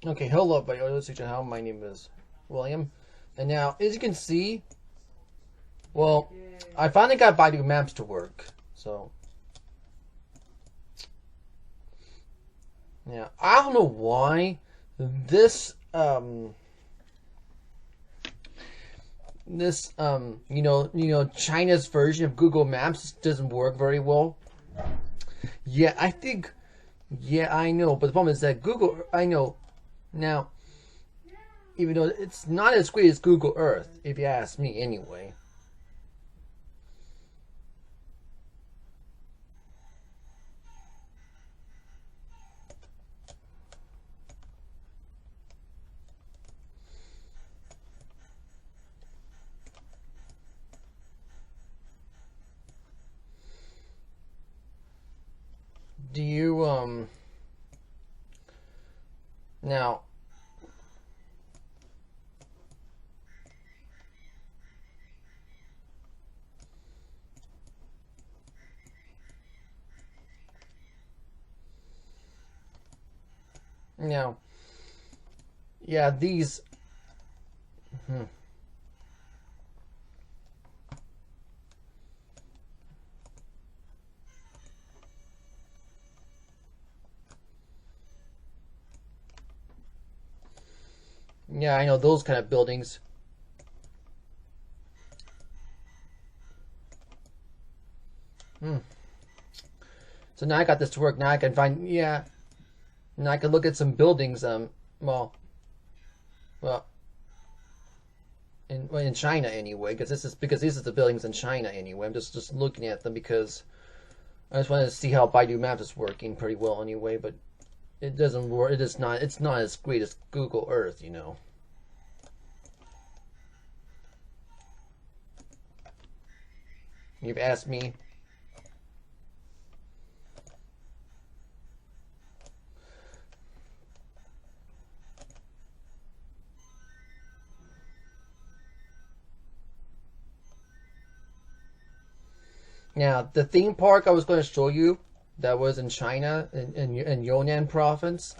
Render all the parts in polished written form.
Okay, hello, buddy. How my name is William, and now as you can see, well, I finally got Baidu Maps to work. So yeah, I don't know why this China's version of Google Maps doesn't work very well. Yeah, I think. Yeah, I know, but the problem is that Google. I know now, even though it's not as great as Google Earth, if you ask me, anyway. Do you now? Now, yeah, these. Hmm. Yeah, I know those kind of buildings. Hmm. So now I got this to work. Now I can find. Yeah. Now I can look at some buildings. Well, well, in China anyway, because this is the buildings in China anyway. I'm just looking at them because I just wanted to see how Baidu Maps is working pretty well anyway. But it doesn't work. It is not. It's not as great as Google Earth, you know. You've asked me. Now, the theme park I was going to show you that was in China, in Yunnan province.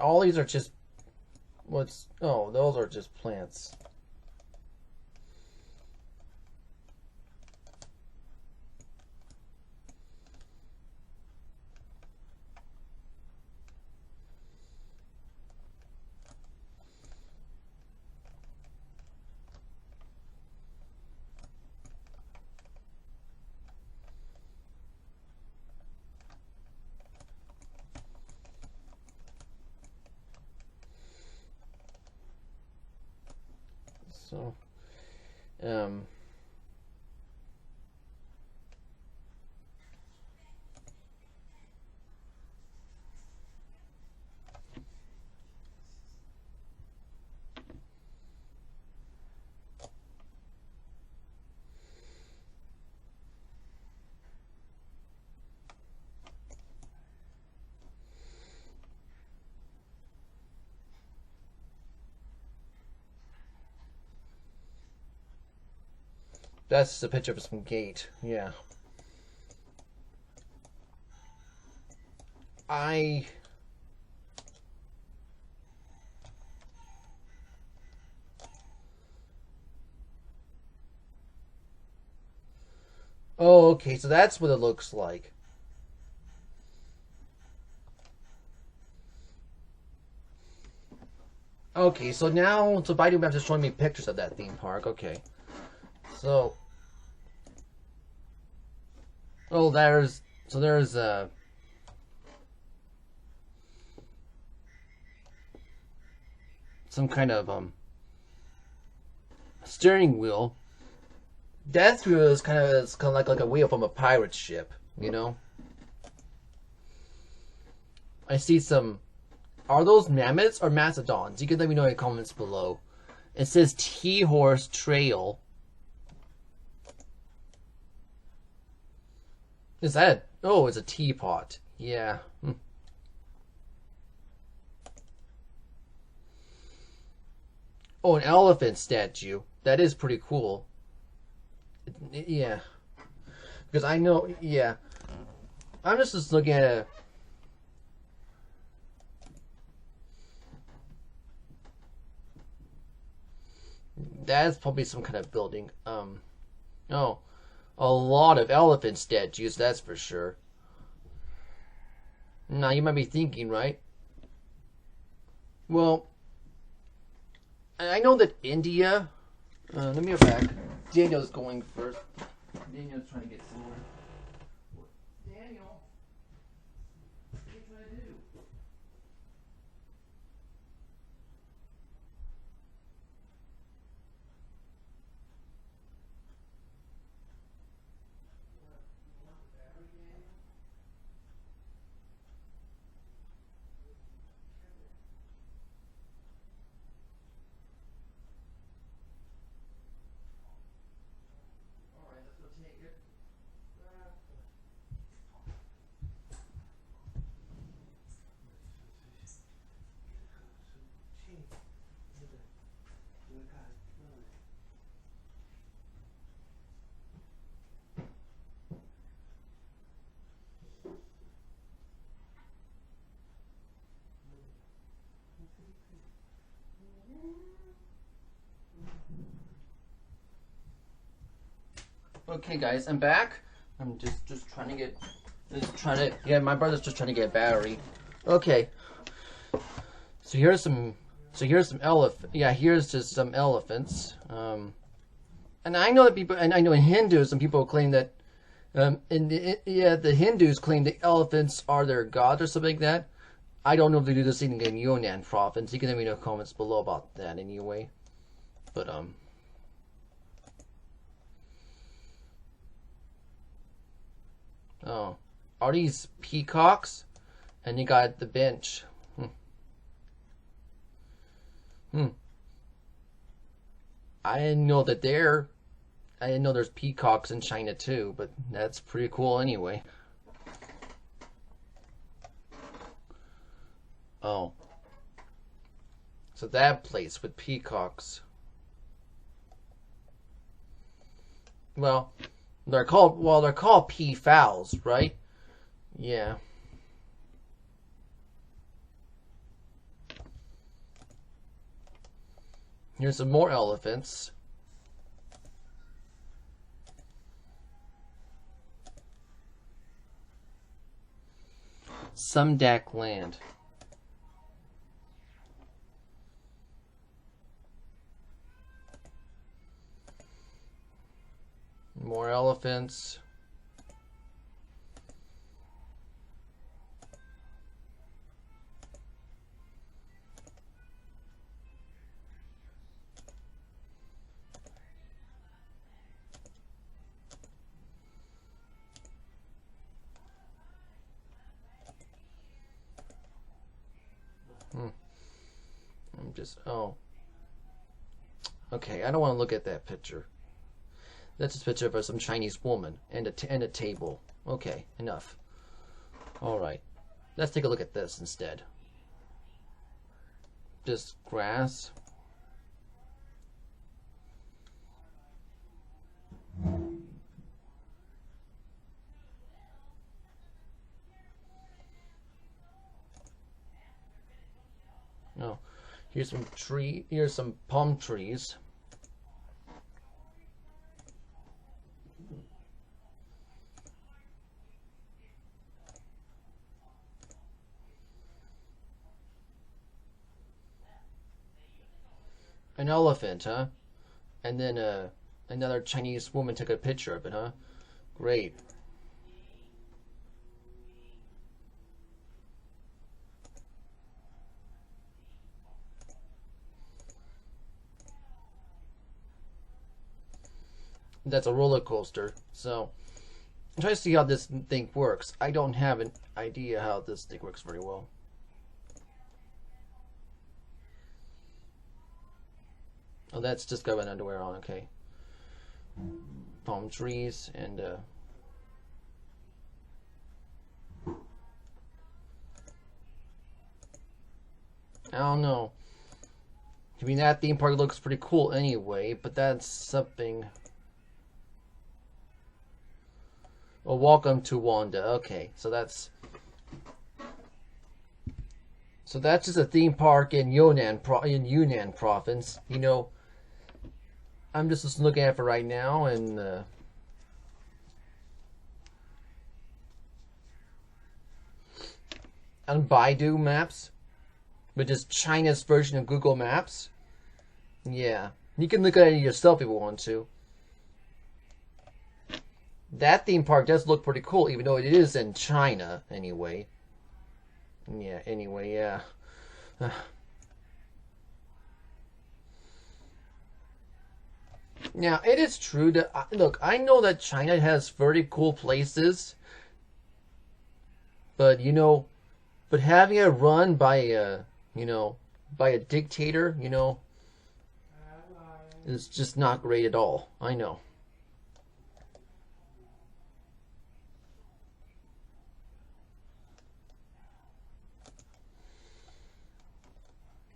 All these are just what's. Oh, those are just plants. So, um, that's just a picture of some gate. Yeah, I. Oh, okay. So that's what it looks like. Okay, so now, so Baidu Maps is showing me pictures of that theme park. Okay, so Oh, there's some kind of steering wheel. That wheel is kind of like a wheel from a pirate ship, you know. I see some. Are those mammoths or mastodons? You can let me know in the comments below. It says T-Horse Trail. Is that? Oh, it's a teapot. Yeah. Oh, an elephant statue. That is pretty cool. Yeah. Because I know, yeah. I'm just looking at a. That's probably some kind of building. Oh, a lot of elephant statues, that's for sure. Now, you might be thinking, right? Well, I know that India. Let me go back. Daniel's going first. Daniel's trying to get somewhere. Daniel, what are you trying to do? Alright, let's go take it. Okay, guys, I'm back. I'm just trying to get, yeah, my brother's just trying to get a battery. Okay. So here's some here's just some elephants. And I know that people, and I know in Hinduism, people claim that, the Hindus claim the elephants are their god or something like that. I don't know if they do the same thing in Yunnan province. You can let me know in the comments below about that anyway. But, oh, are these peacocks? And you got the bench. I didn't know that I didn't know there's peacocks in China too, but that's pretty cool anyway. Oh. So that place with peacocks. Well, they're called peafowls, right? Yeah. Here's some more elephants. Sumdak Land. More elephants. I'm just, oh. Okay, I don't want to look at that picture. That's a picture of some Chinese woman and a table. Okay, enough. Alright. Let's take a look at this instead. Just grass. Oh, here's some palm trees. An elephant, huh? And then another Chinese woman took a picture of it, huh? Great. That's a roller coaster. So I'm trying to see how this thing works. I don't have an idea how this thing works very well. Oh, that's just got an underwear on. Okay. Palm trees and I don't know. I mean, that theme park looks pretty cool anyway, but that's something. Oh, welcome to Wanda. Okay, so that's just a theme park in Yunnan province. You know, I'm just looking at it right now, and on Baidu Maps, which is China's version of Google Maps. Yeah, you can look at it yourself if you want to. That theme park does look pretty cool, even though it is in China, anyway. Yeah, anyway, yeah. Now, it is true that, look, I know that China has very cool places, but, you know, but having it run by a, you know, by a dictator, you know, is just not great at all. I know.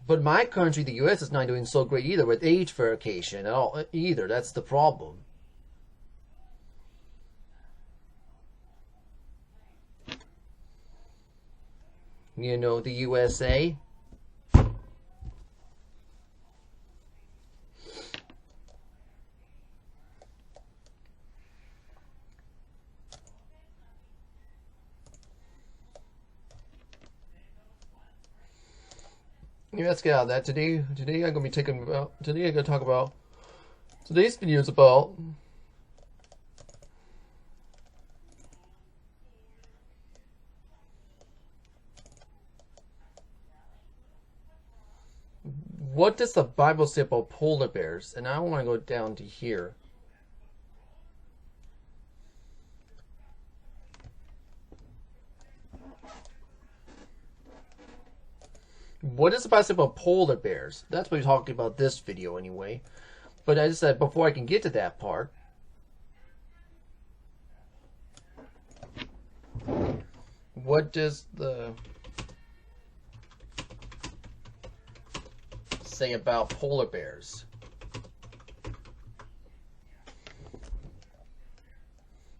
But my country, the U.S., is not doing so great either with age verification at all either. That's the problem. You know, the USA. Yeah, let's get out of that. Today I'm gonna be talking about. Today I'm gonna talk about. Today's video is about. What does the Bible say about polar bears? And I want to go down to here. What is the Bible say about polar bears? That's what we're talking about this video anyway. But I just said before I can get to that part. What does the say about polar bears?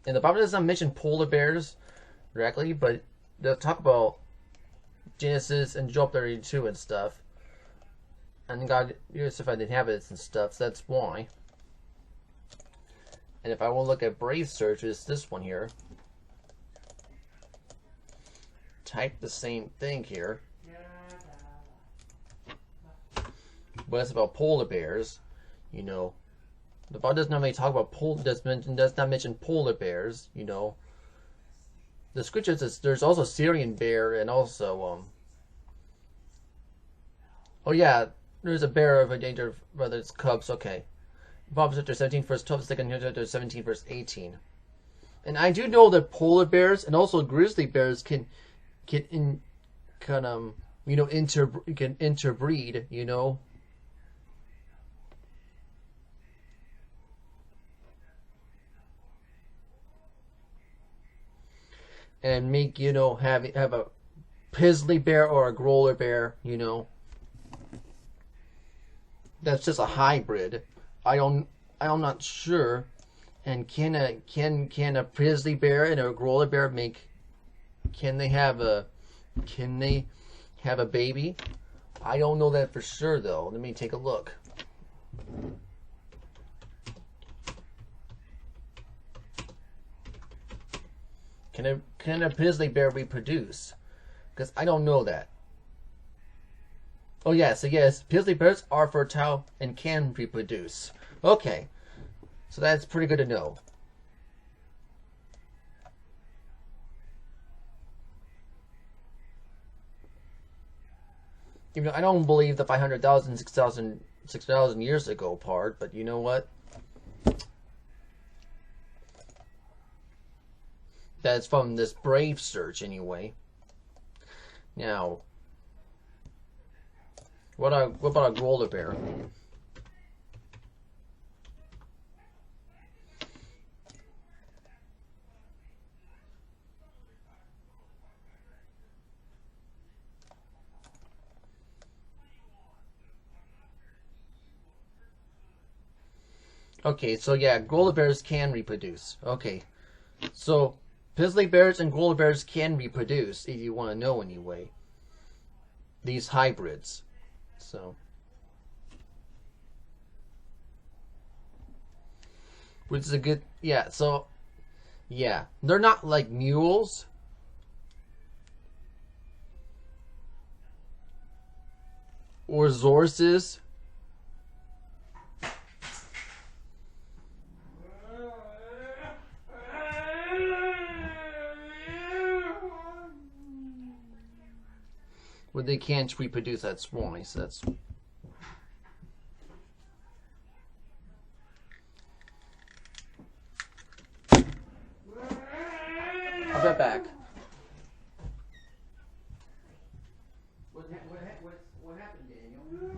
And the Bible does not mention polar bears directly, but they'll talk about Genesis and Job 32 and stuff. And God justified the inhabitants and stuff, so that's why. And if I want to look at Brave Search, it's this one here. Type the same thing here. But it's about polar bears, you know. The Bible does not really talk about does not mention polar bears, you know. The scriptures is there's also Syrian bear and also oh yeah, there's a bear of a danger whether it's cubs, okay. Proverbs chapter 17 verse 12, 2 chapter 17 verse 18. And I do know that polar bears and also grizzly bears can you know interbreed, you know. And make, you know, have a grizzly bear or a growler bear, you know. That's just a hybrid. I'm not sure. And can a grizzly bear and a growler bear can they have a baby? I don't know that for sure though. Let me take a look. Can a grizzly bear reproduce? Because I don't know that. Oh yeah, so yes, grizzly bears are fertile and can reproduce. Okay, so that's pretty good to know. Even though I don't believe the 500,000, 6,000 years ago part, but you know what? That's from this Brave search anyway. Now, what about a polar bear? Okay, so yeah, polar bears can reproduce. Okay, so grizzly bears and polar bears can reproduce if you want to know anyway. These hybrids. So, which is a good, yeah, so, yeah, they're not like mules. Or horses. Where they can't reproduce, that's why. So that's. I'll be right back. What happened, Daniel?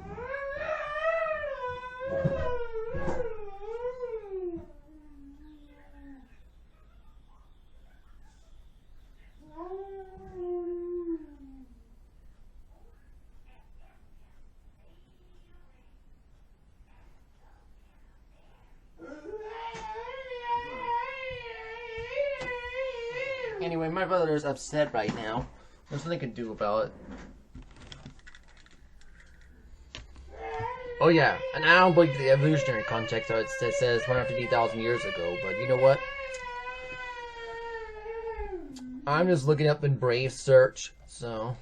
Anyway, my brother is upset right now. There's nothing I can do about it. Oh yeah, and I don't believe the evolutionary context of it says 150,000 years ago, but you know what? I'm just looking up in Brave search, so.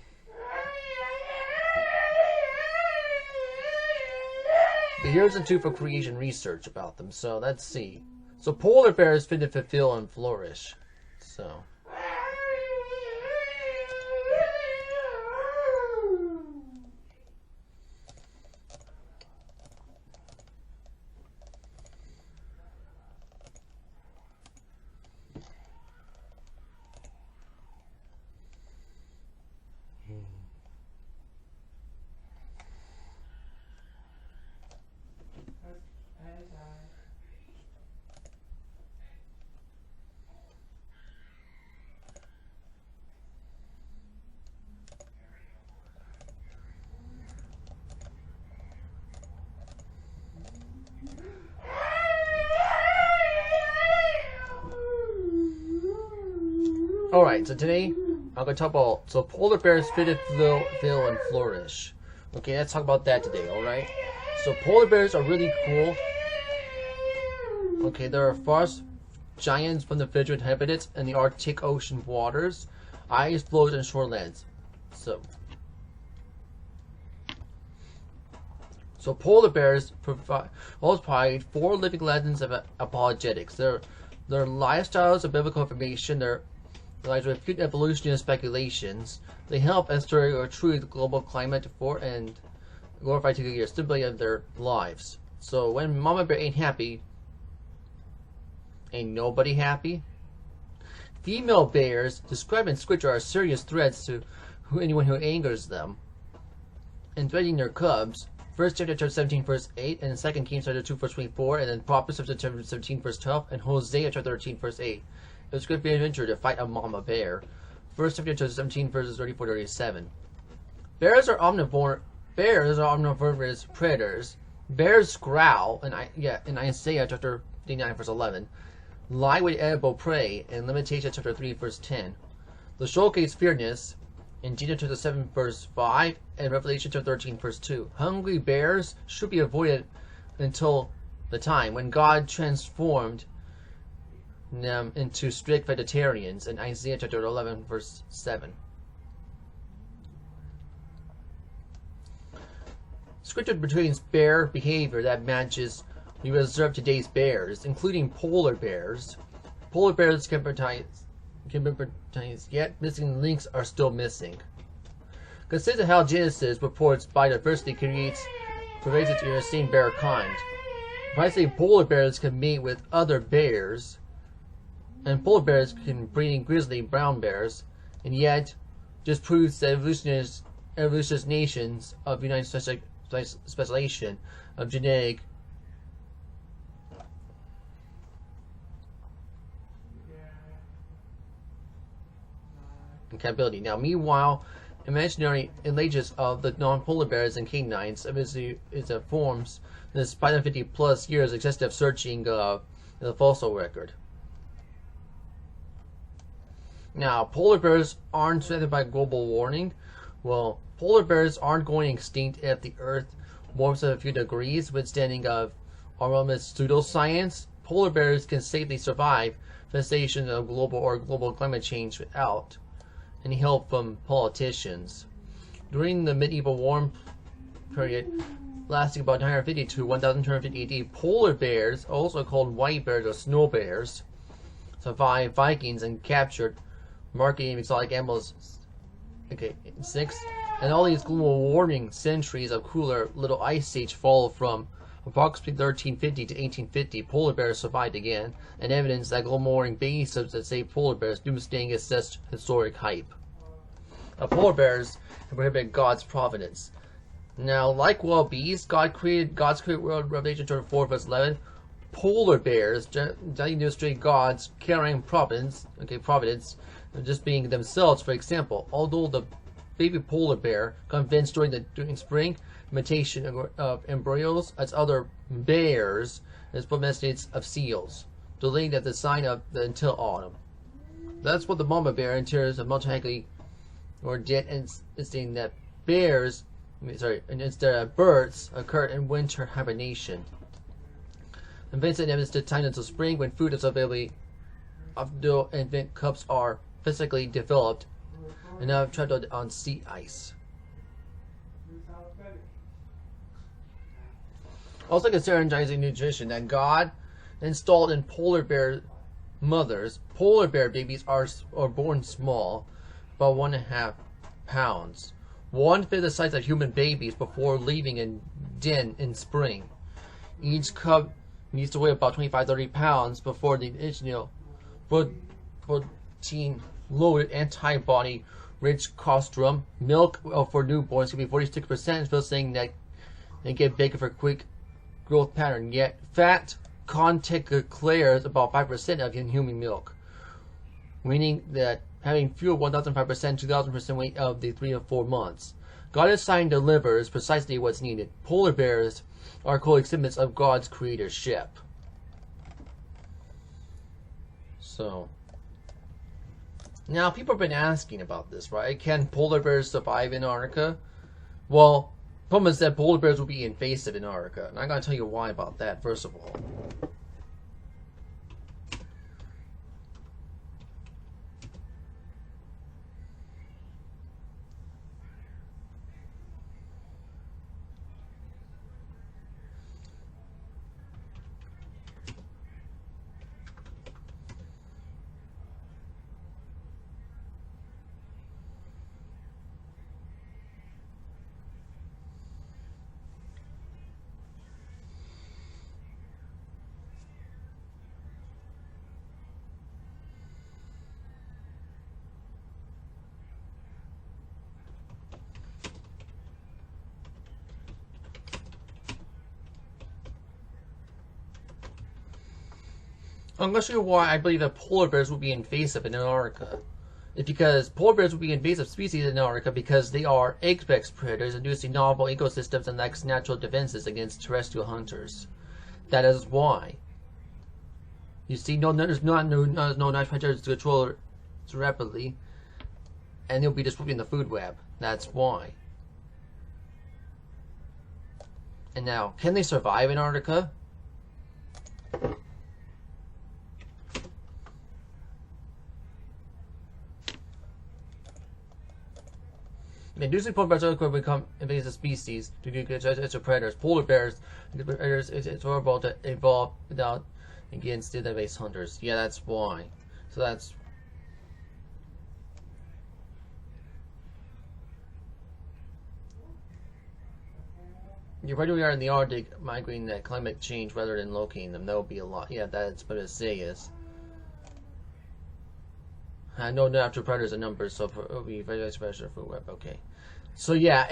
But here's the two for creation research about them, so let's see. So polar bears fit to fulfill and flourish, so. Alright, so today I'm going to talk about, so polar bears fit to fill and flourish. Okay, let's talk about that today, alright? So polar bears are really cool. Okay, there are frost giants from the frigid habitats in the Arctic Ocean waters, ice floes, and shorelands. So polar bears provide 4 living legends of apologetics. Their lifestyles of biblical information, their lives refute evolutionist speculations. They help ensure or truly the global climate for and glorify to the stability of their lives. So when mama bear ain't happy, ain't nobody happy. Female bears described in scripture are serious threats to anyone who angers them. And threatening their cubs. 1 chapter 17 verse 8, and 2 Kings chapter 2 verse 24, and then Proverbs chapter 17 verse 12, and Hosea chapter 13 verse 8. It's going to be an adventure to fight a mama bear. 1 chapter 17 verses 34-37. Bears are omnivorous predators. Bears growl, in Isaiah chapter 59 verse 11. Lie with edible prey, in Lamentations chapter 3 verse 10. The showcase fierceness, in Genesis chapter 7 verse 5, and Revelation chapter 13 verse 2. Hungry bears should be avoided until the time when God transformed them into strict vegetarians, in Isaiah chapter 11 verse 7. Scripture portrays bear behavior that matches we observe today's bears, including polar bears. Polar bears can empathize, yet missing links are still missing. Consider how Genesis reports biodiversity pervades in the same bear kind. Precisely, polar bears can mate with other bears and polar bears can breed grizzly brown bears, and yet just proves that evolutionist nations of United specialization of genetic capability. Now, meanwhile, imaginary images of the non-polar bears and canines is forms despite the 50 plus years extensive searching the fossil record. Now, polar bears aren't threatened by global warming. Well, polar bears aren't going extinct if the Earth warms a few degrees, withstanding of Arroma's pseudoscience. Polar bears can safely survive the cessation of global climate change without any help from politicians. During the medieval warm period, lasting about 950 to 1250 AD, polar bears, also called white bears or snow bears, survived Vikings and captured marketing exotic animals. Okay, 6. And all these global warming centuries of cooler little ice age fall from approximately 1350 to 1850. Polar bears survived again, and evidence that global warming bases that say polar bears doomsdaying is such historic hype. Polar bears prohibit God's providence. Now, like wild bees, God's created world, Revelation 24 verse 11. Polar bears illustrate God's carrying providence. Okay, providence, just being themselves. For example, although the baby polar bear convinced during spring imitation of embryos as other bears as domesticates of seals, delaying at the sign of until autumn. That's what the mama bear entails of multi or dead instinct that instead of birds occur in winter hibernation. And Vincent evidence the time until spring when food is available after infant cubs are physically developed and now trapped on sea ice. Also considering nutrition that God installed in polar bear mothers. Polar bear babies are born small, about 1.5 pounds, 1/5 the size of human babies before leaving in den in spring. Each cub needs to weigh about 25-30 pounds before the initial protein-loaded antibody-rich colostrum. Milk for newborns can be 46%, still saying that they get bigger for quick growth pattern. Yet fat content declares about 5% of human milk, meaning that having fuel 1,500%, 2,000% weight of the 3 or 4 months. God's sign delivers precisely what's needed. Polar bears are cool exhibits of God's creatorship. So, now people have been asking about this, right? Can polar bears survive in Antarctica? Well, problem is that polar bears will be invasive in Antarctica, and I'm going to tell you why about that, first of all. I'm going to show you why I believe that polar bears will be invasive in Antarctica. It's because polar bears will be invasive species in Antarctica because they are apex predators, inducing novel ecosystems and lacks natural defenses against terrestrial hunters. That is why. You see, there's no natural predators to control it rapidly, and they'll be disrupting the food web. That's why. And now, can they survive in Antarctica? Inducing polar bears could become invasive species due to predators. Polar bears, it's horrible to evolve without against the base hunters. Yeah, that's why. So that's. You're right, we are in the Arctic, migrating that climate change rather than locating them. That would be a lot. Yeah, that's what it say is. No natural predators and numbers, so it'll be very special for web. Okay, so yeah,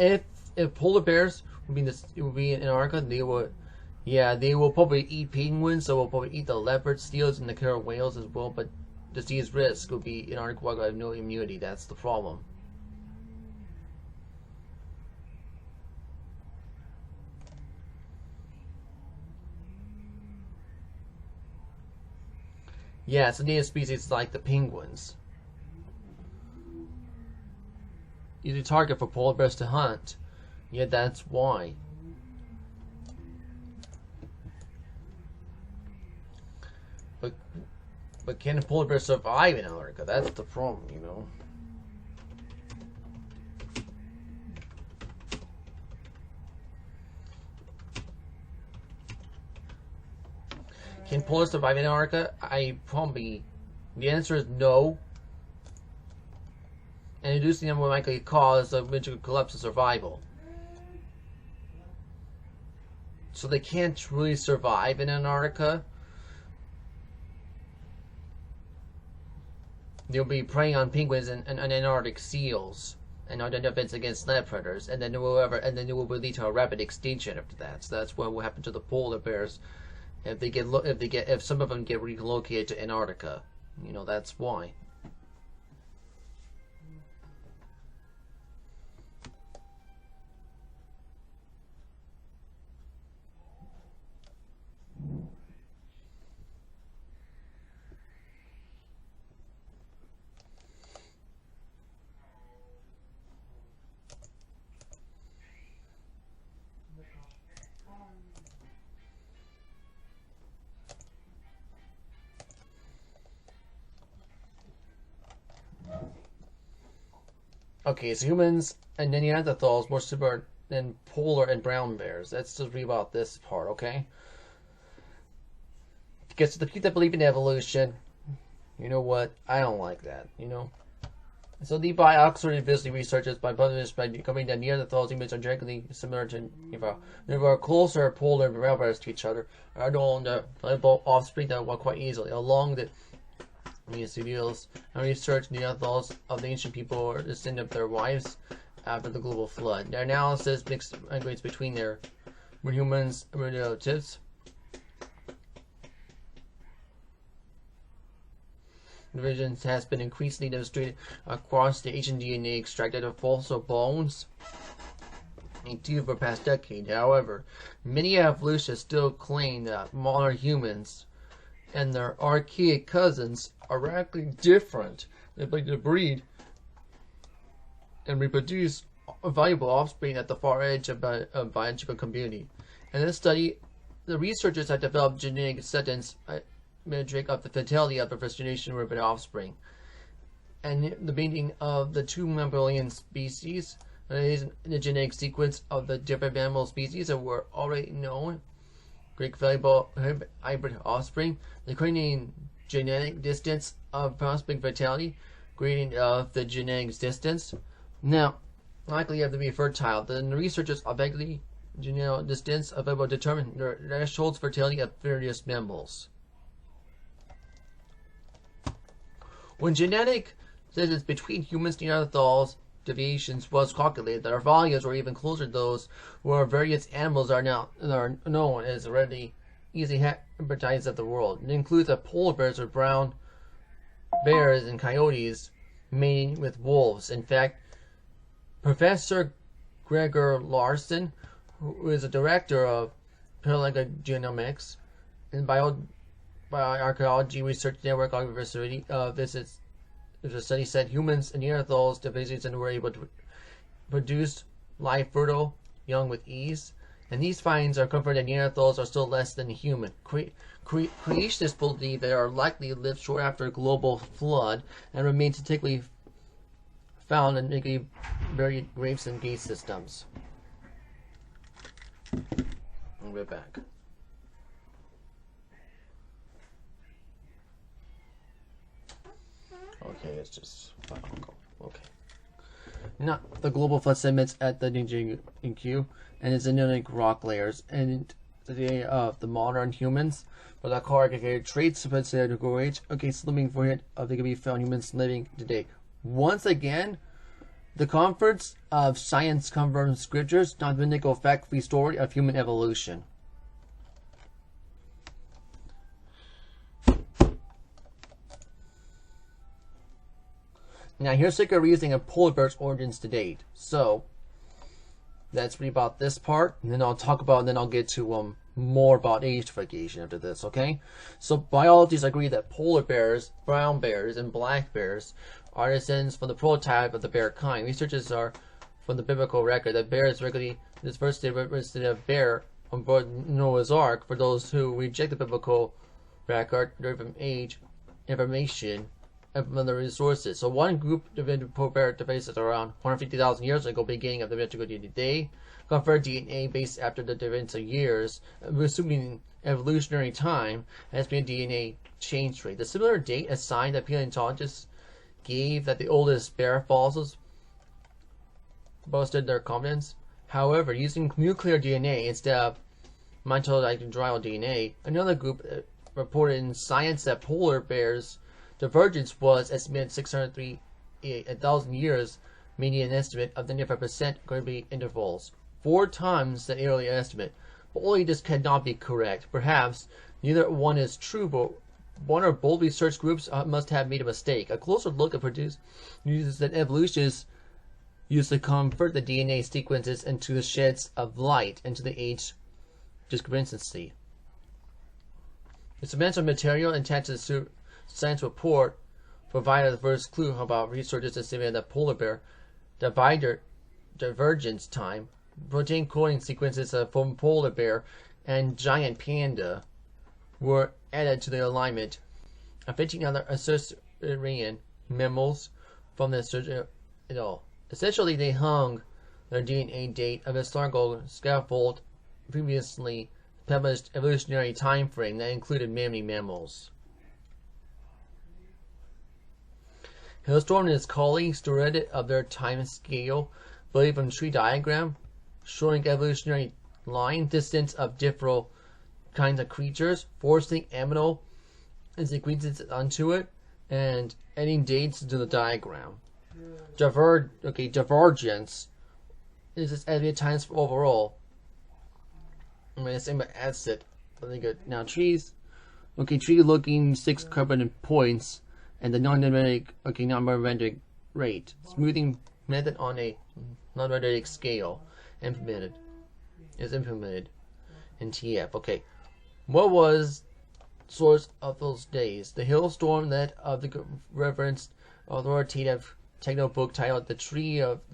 if polar bears would be in this, it would be in Antarctica, they would, yeah, they will probably eat penguins, so we'll probably eat the leopard, seals, and the killer whales as well. But disease risk would be in Antarctica where I have no immunity. That's the problem. Yeah, it's a native species like the penguins. Easy target for polar bears to hunt. Yeah, that's why. But but can a polar bear survive in Antarctica? That's the problem, you know. Can polar survive in Antarctica? The answer is no. And reducing them will likely cause a winter collapse of survival. So they can't really survive in Antarctica. They'll be preying on penguins and Antarctic seals and other defense against land predators, and then it will lead to a rapid extinction after that. So that's what will happen to the polar bears if some of them get relocated to Antarctica. You know, that's why. Okay, so humans and Neanderthals more similar than polar and brown bears. Let's just read about this part, okay? Because the people that believe in evolution, you know what? I don't like that, you know? So the by Oxford University researchers by published by discovering that Neanderthals humans are genetically similar to never closer polar and brown bears to each other, are known to valuable offspring that walk quite easily along the studios and research Neanderthals of the ancient people are descended of their wives after the global flood. Their analysis mixed migrates between their humans and relatives. Divisions has been increasingly demonstrated across the ancient DNA extracted of fossil bones over the past decade. However, many evolutionists still claim that modern humans and their archaic cousins are radically different. They like to breed and reproduce valuable offspring at the far edge of the biological community. In this study, the researchers have developed genetic settings metric of the fertility of the first generation ribbon offspring, and the meaning of the 2 mammalian species, the genetic sequence of the different mammal species that were already known. Great valuable hybrid offspring, the creating genetic distance of offspring fertility, gradient of the genetic distance. Now, likely you have to be fertile. The researchers effectively genetic distance available to determine the thresholds fertility of various mammals. When genetic distance between humans and Neanderthals deviations was calculated, their values were even closer to those where various animals are known as already easy hybridized of the world. It includes the polar bears or brown bears and coyotes mating with wolves. In fact, Professor Gregor Larson, who is a director of paleogenomics and bioarchaeology research network at University visits the study said humans and Neanderthals divisions and were able to produce live fertile young with ease, and these findings are confirmed that Neanderthals are still less than human. Creationists believe they are likely to live short after a global flood and remain statistically found in negatively buried graves and gate systems. We're back. Okay, it's just okay. Not the global flood sediments at the Ninja and its Neolithic rock layers, and the day of the modern humans, but the correlated traits specific to go age. Okay, slimming forehead they can be found humans living today. Once again, the conference of science confirms scriptures, non-mythical fact-free story of human evolution. Now here's a reasoning of polar bears' origins to date. So that's really about this part, and then I'll talk about, and then I'll get to more about ageification after this. Okay, so biologists agree that polar bears, brown bears, and black bears are descendants from the prototype of the bear kind. Researchers are from the biblical record that bears regularly this first represented a bear on board Noah's Ark. For those who reject the biblical record, from age, information, and from the resources. So one group developed polar bear devices around 150,000 years ago, beginning of the metrical day, conferred DNA based after the events of years, assuming evolutionary time has been a DNA change rate. The similar date assigned that paleontologists gave that the oldest bear fossils boosted their confidence. However, using nuclear DNA instead of mitochondrial DNA, another group reported in Science that polar bears' divergence was estimated 603,000 years, meaning an estimate of 95% going to be intervals, 4 times the earlier estimate. But only this cannot be correct. Perhaps neither one is true, but one or both research groups must have made a mistake. A closer look at produce uses that evolutionists used to convert the DNA sequences into the sheds of light into the age discrepancy. The substantial material attached to the science report provided the first clue about researchers estimated that polar bear divergence time, protein coding sequences from polar bear and giant panda were added to the alignment of 15 other Assurian mammals from the Essentially, they hung their DNA date of historical scaffold previously published evolutionary time frame that included many mammals. Hailstorm and his colleagues directed of their time scale, believed from tree diagram, showing evolutionary line distance of different kinds of creatures, forcing amino sequences onto it, and adding dates to the diagram. Divergence is its estimated times overall. I'm going to say my acid. Really good. Now trees. Tree looking 6 carbon points and the non-magnetic rate. Smoothing method on a non-magnetic scale is implemented in TF. Okay. What was source of those days? The hailstorm that of the referenced authoritative techno book titled The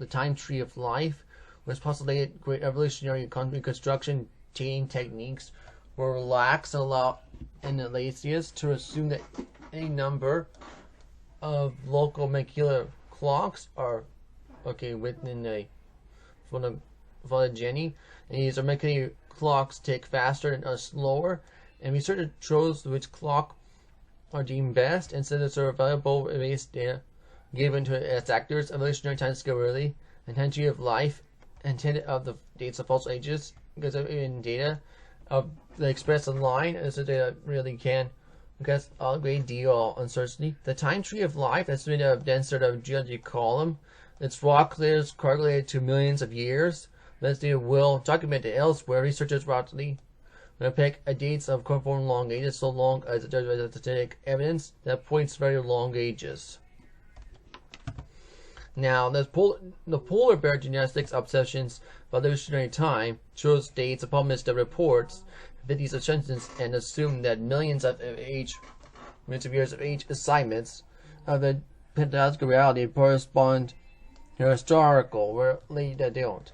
Time Tree of Life was postulated great evolutionary reconstruction techniques were relaxed and allowed Laplacius to assume that any number of local molecular clocks are within a phylogeny, and these are molecular clocks tick faster and are slower, and researchers chose which clock are deemed best, and since are available based data given to its actors, evolutionary time scale really, and time tree of life, intended of the dates of false ages, because in data of the expressed line, as the data really can, because a great deal of uncertainty. The time tree of life estimated of density of geologic column, its rock layers calculated to millions of years. This data will documented elsewhere. Researchers roughly pick a dates of conform long ages so long as there is genetic evidence that points very long ages. Now, the polar bear genetics obsessions of evolutionary time shows dates upon the reports fit these assumptions and assume that millions of years of age assignments of the pentalogical reality correspond to historical, where they don't.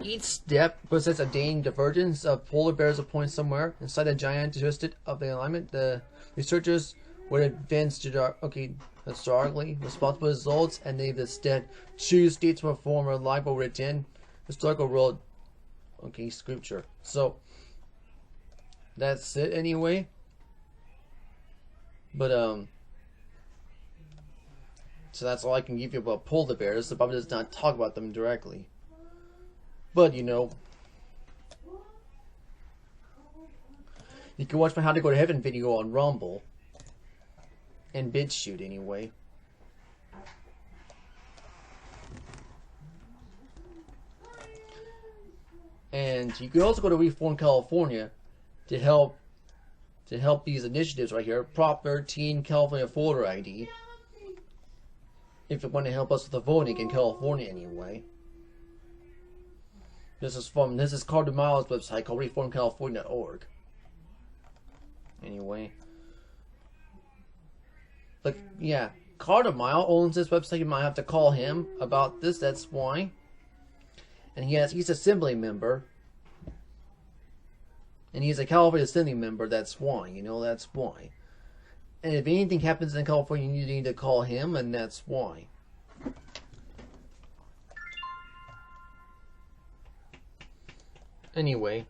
Each step presents a dating divergence of polar bears at point somewhere inside a giant twisted of the alignment. The researchers would advance historically responsible results, and they instead choose dates to perform reliable written historical world scripture. So that's it anyway. But so that's all I can give you about polar bears. The Bible does not talk about them directly. But You can watch my How to Go to Heaven video on Rumble. And BitChute, anyway. And you can also go to Reform California to help these initiatives right here. Prop 13 California Voter ID. If you want to help us with the voting in California anyway. This is Carter Miles' website called reformcalifornia.org. Anyway. Like, yeah, Carter Mile owns this website. You might have to call him about this, that's why. And he's Assembly member. And he's a California Assembly member, that's why, that's why. And if anything happens in California, you need to call him, and that's why. Anyway,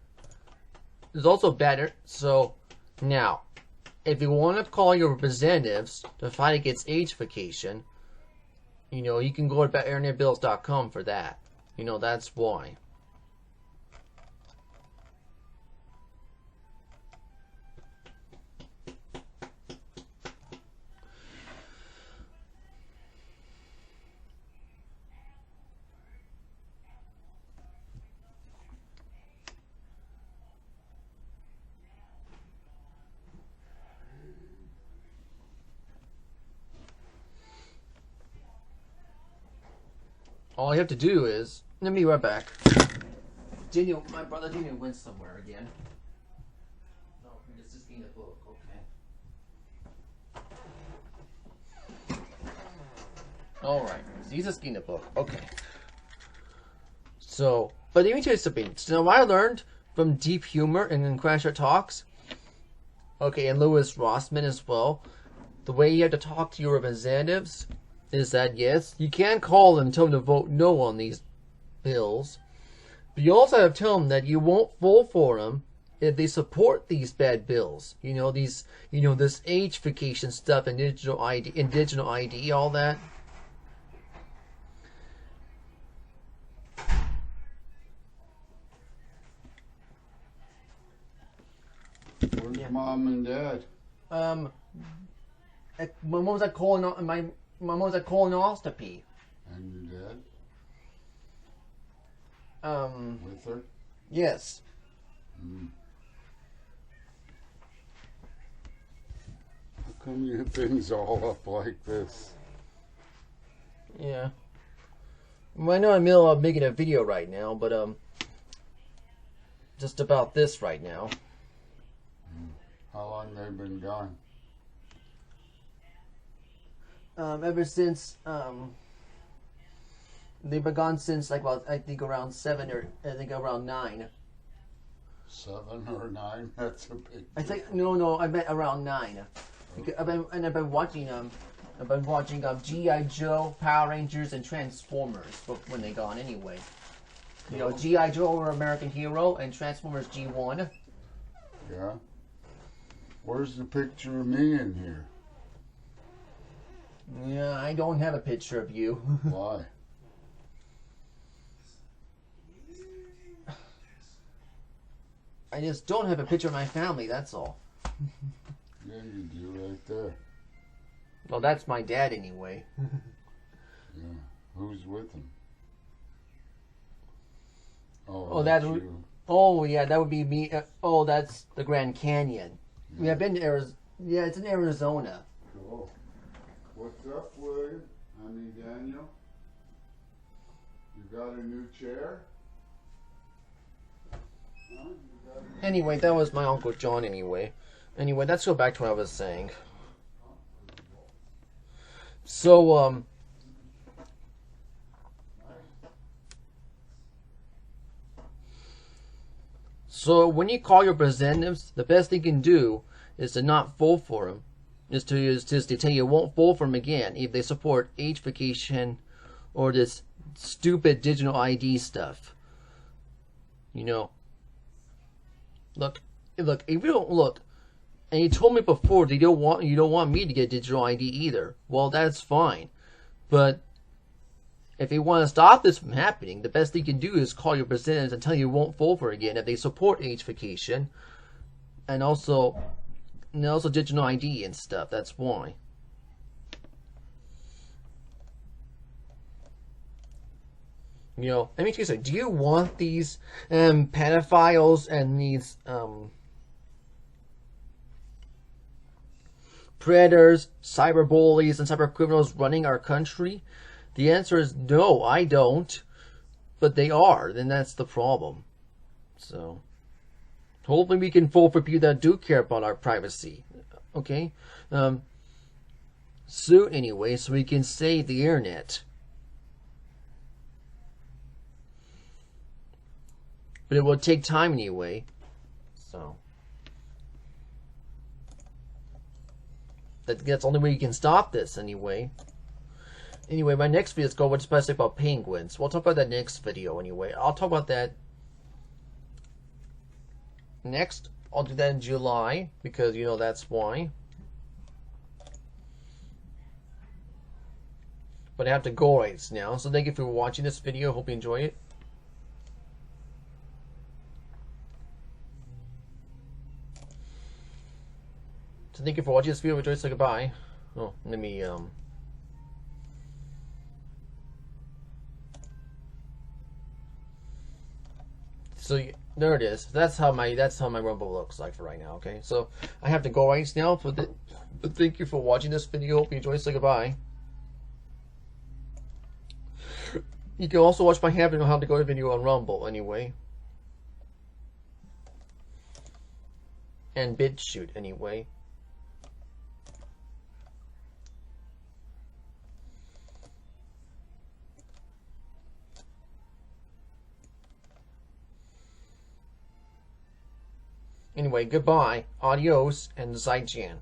there's also better. So, now, if you want to call your representatives to fight against age-fication, you can go to airnetbills.com for that. That's why. All you have to do is, let me be right back. Daniel, my brother Daniel went somewhere again. No, he's just getting a book, okay. Alright, so he's just getting a book, okay. So, but let me tell you something. So now I learned from Deep Humor and then Crasher Talks, okay, and Louis Rossman as well, the way you have to talk to your representatives is that, yes, you can call them and tell them to vote no on these bills, but you also have to tell them that you won't vote for them if they support these bad bills. This age-fication stuff and digital ID, all that. Where's Mom and Dad? My mom was at colonoscopy. And your dad? With her? Yes. How come your things all up like this? Yeah. Well, I know I'm in the middle of making a video right now, but just about this right now. How long they been gone? Ever since they've been gone since I think around 7 or around 9. 7 or 9? That's a big. I think no, I meant around 9. Okay. I've been watching G.I. Joe, Power Rangers, and Transformers when they gone anyway. G.I. Joe or American Hero and Transformers G1. Yeah. Where's the picture of me in here? Yeah, I don't have a picture of you. Why? I just don't have a picture of my family, that's all. Yeah, you do right there. Well, that's my dad anyway. Yeah. Who's with him? Oh, that's that you. Oh, yeah, that would be me. That's the Grand Canyon. Yeah. I've been to Arizona. Yeah, it's in Arizona. Cool. What's up, William? Honey, Daniel? You got a new chair? Huh? Anyway, that was my Uncle John anyway. Anyway, let's go back to what I was saying. So, so when you call your representatives, the best thing you can do is to not vote for them. Is to tell you won't vote for them again if they support age-fication or this stupid digital ID stuff. Look, if you don't look, and you told me before that you don't want me to get digital ID either. Well, that's fine, but if you want to stop this from happening, the best thing you can do is call your representatives and tell you won't vote for it again if they support age-fication and also digital ID and stuff. That's why. You know, let me just say, do you want these pedophiles and these predators, cyber bullies, and cyber criminals running our country? The answer is no, I don't. But they are, then that's the problem. So, hopefully we can vote for people that do care about our privacy. Okay? Soon anyway, so we can save the internet. But it will take time anyway. So that's the only way you can stop this anyway. Anyway, my next video is going to specific about penguins. We'll talk about that next video anyway. I'll talk about that next. I'll do that in July because you know that's why. But I have to go right now. So thank you for watching this video. Hope you enjoy it. So thank you for watching this video. Enjoy. Say goodbye. Oh, let me So there it is. That's how my Rumble looks like for right now. Okay, so I have to go right now. But thank you for watching this video. Hope you enjoy. Say goodbye. You can also watch my Having How to Go to video on Rumble anyway, and BitChute anyway. Anyway, goodbye, adios, and Zaijian.